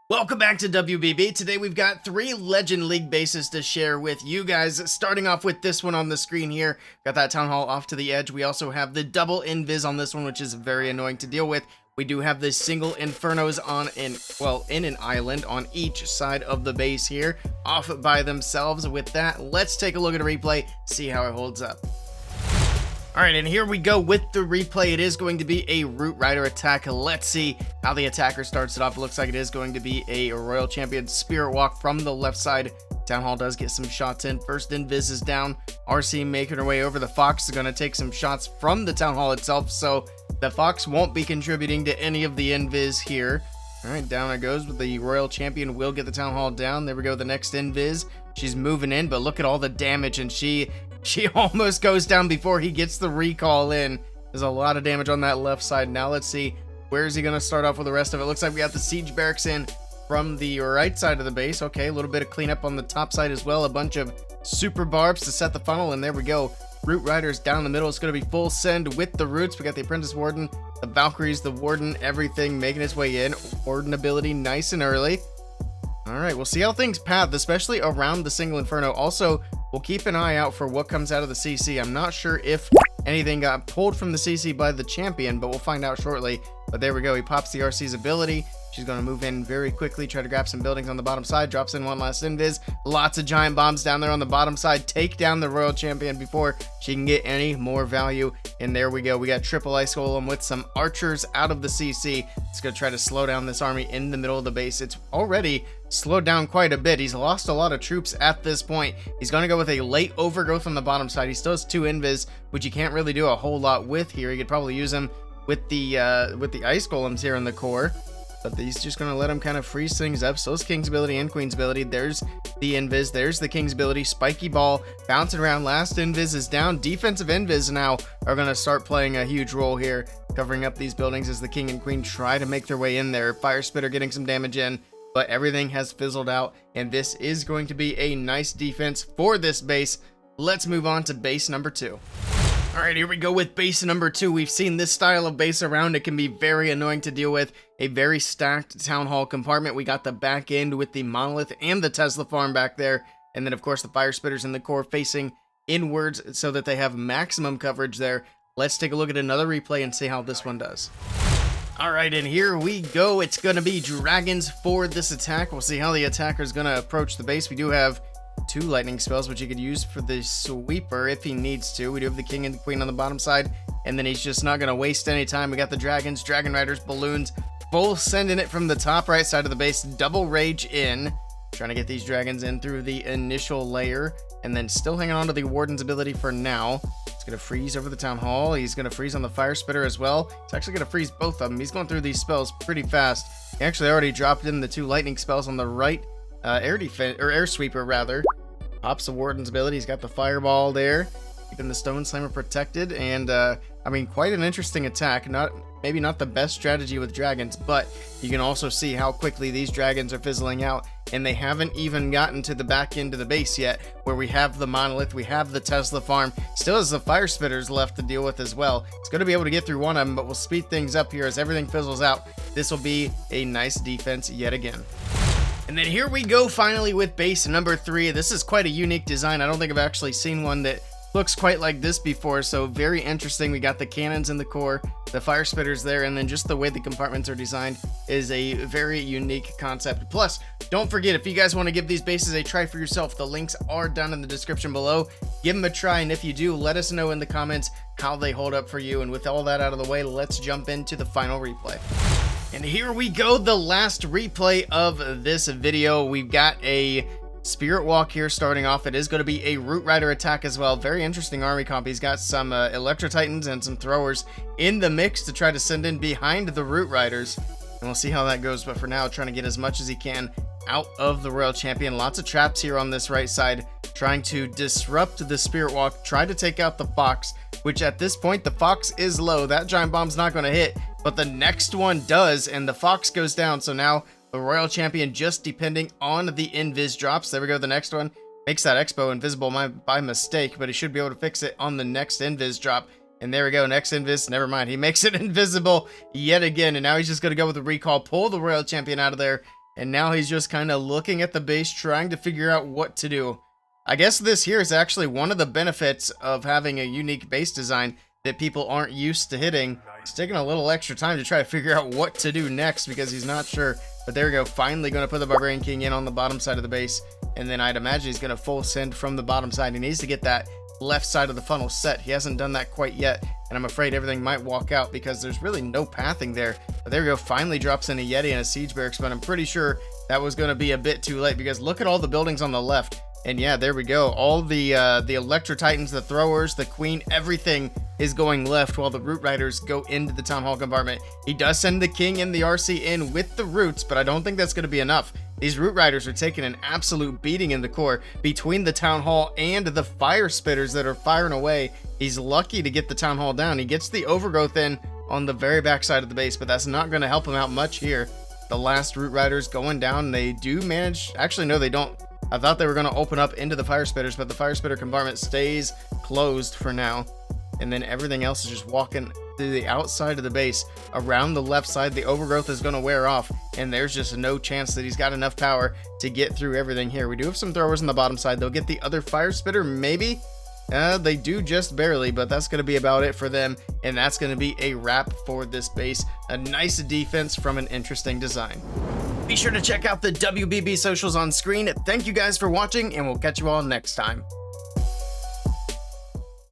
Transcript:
Welcome back to WBB. Today we've got 3 Legend League bases to share with you guys. Starting off with this one on the screen here. Got that Town Hall off to the edge. We also have the double invis on this one, which is very annoying to deal with. We do have the single infernos in an island on each side of the base here, off by themselves. With that, let's take a look at a replay, see how it holds up. Alright, and here we go with the replay. It is going to be a Root Rider attack. Let's see how the attacker starts it off. It looks like it is going to be a Royal Champion Spirit Walk from the left side. Town Hall does get some shots in. First invis is down. RC making her way over. The Fox is going to take some shots from the Town Hall itself, so the Fox won't be contributing to any of the invis here. Alright, down it goes, but the Royal Champion will get the Town Hall down. There we go, the next invis. She's moving in, but look at all the damage, and she almost goes down before he gets the recall in. There's a lot of damage on that left side. Now let's see, where is he going to start off with the rest of it? Looks like we got the siege barracks in from the right side of the base. Okay, a little bit of cleanup on the top side as well. A bunch of super barbs to set the funnel, and there we go. Root Riders down the middle. It's going to be full send with the roots. We got the Apprentice Warden, the Valkyries, the Warden, everything making its way in. Warden ability nice and early. Alright, we'll see how things path, especially around the single Inferno. Also, we'll keep an eye out for what comes out of the CC. I'm not sure if anything got pulled from the CC by the champion, but we'll find out shortly. But there we go, he pops the RC's ability. She's going to move in very quickly, try to grab some buildings on the bottom side, drops in one last invis. Lots of giant bombs down there on the bottom side. Take down the Royal Champion before she can get any more value. And there we go, we got triple Ice Golem with some archers out of the CC. It's going to try to slow down this army in the middle of the base. It's already slowed down quite a bit. He's lost a lot of troops at this point. He's going to go with a late overgrowth on the bottom side. He still has 2 invis, which you can't really do a whole lot with here. He could probably use them with the Ice Golems here in the core. But he's just going to let him kind of freeze things up. So is King's ability and Queen's ability. There's the invis. There's the King's ability. Spiky ball bouncing around. Last invis is down. Defensive invis now are going to start playing a huge role here, covering up these buildings as the King and Queen try to make their way in there. Fire Spitter getting some damage in, but everything has fizzled out. And this is going to be a nice defense for this base. Let's move on to base number 2. Alright, here we go with base number 2. We've seen this style of base around. It can be very annoying to deal with. A very stacked Town Hall compartment. We got the back end with the Monolith and the Tesla farm back there. And then, of course, the Fire Spitters in the core facing inwards so that they have maximum coverage there. Let's take a look at another replay and see how this one does. Alright, and here we go. It's going to be dragons for this attack. We'll see how the attacker is going to approach the base. We do have 2 lightning spells, which he could use for the sweeper if he needs to. We do have the King and the Queen on the bottom side, and then he's just not going to waste any time. We got the dragons, dragon riders, balloons, full sending it from the top right side of the base. Double rage in, trying to get these dragons in through the initial layer, and then still hanging on to the Warden's ability for now. He's going to freeze over the Town Hall. He's going to freeze on the Fire Spitter as well. He's actually going to freeze both of them. He's going through these spells pretty fast. He actually already dropped in the 2 lightning spells on the right air sweeper rather. Pops the Warden's ability. He's got the fireball there, keeping the Stone Slammer protected. And I mean, quite an interesting attack. Maybe not the best strategy with dragons, but you can also see how quickly these dragons are fizzling out, and they haven't even gotten to the back end of the base yet, where we have the Monolith, we have the Tesla farm, still has the Fire Spitters left to deal with as well. It's going to be able to get through one of them, but we'll speed things up here as everything fizzles out. This will be a nice defense yet again. And then here we go finally with base number 3. This is quite a unique design. I don't think I've actually seen one that looks quite like this before, so very interesting. We got the cannons in the core, the Fire Spitters there, and then just the way the compartments are designed is a very unique concept. Plus, don't forget, if you guys want to give these bases a try for yourself, the links are down in the description below. Give them a try, and if you do, let us know in the comments how they hold up for you. And with all that out of the way, let's jump into the final replay. And here we go, the last replay of this video. We've got a Spirit Walk here starting off. It is going to be a Root Rider attack as well. Very interesting army comp. He's got some Electro Titans and some throwers in the mix to try to send in behind the Root Riders. And we'll see how that goes. But for now, trying to get as much as he can out of the Royal Champion. Lots of traps here on this right side, trying to disrupt the Spirit Walk, try to take out the Fox, which at this point, the Fox is low. That giant bomb's not going to hit, but the next one does, and the Fox goes down. So now the Royal Champion just depending on the invis drops. There we go, the next one makes that Expo invisible by mistake, but he should be able to fix it on the next invis drop. And there we go, next invis, never mind, he makes it invisible yet again, and now he's just going to go with the recall, pull the Royal Champion out of there, And now he's just kind of looking at the base, trying to figure out what to do. I guess this here is actually one of the benefits of having a unique base design that people aren't used to hitting. He's taking a little extra time to try to figure out what to do next because he's not sure. But there we go, finally going to put the Barbarian King in on the bottom side of the base. And then I'd imagine he's going to full send from the bottom side. He needs to get that left side of the funnel set. He hasn't done that quite yet, and I'm afraid everything might walk out because there's really no pathing there. But there we go, finally drops in a Yeti and a Siege Barracks, but I'm pretty sure that was going to be a bit too late because look at all the buildings on the left. And yeah, there we go, all the Electro Titans, the throwers, the Queen, everything is going left while the Root Riders go into the Town Hall compartment. He does send the King and the RC in with the Roots, but I don't think that's going to be enough. These Root Riders are taking an absolute beating in the core between the Town Hall and the Fire Spitters that are firing away. He's lucky to get the Town Hall down. He gets the Overgrowth in on the very back side of the base, but that's not going to help him out much here. The last Root Riders going down. They do manage... Actually, no, they don't. I thought they were going to open up into the Fire Spitters, but the Fire Spitter compartment stays closed for now. And then everything else is just walking through the outside of the base. Around the left side, the Overgrowth is going to wear off, and there's just no chance that he's got enough power to get through everything here. We do have some throwers on the bottom side. They'll get the other Fire Spitter, maybe? They do just barely, but that's going to be about it for them, and that's going to be a wrap for this base. A nice defense from an interesting design. Be sure to check out the WBB socials on screen. Thank you guys for watching, and we'll catch you all next time.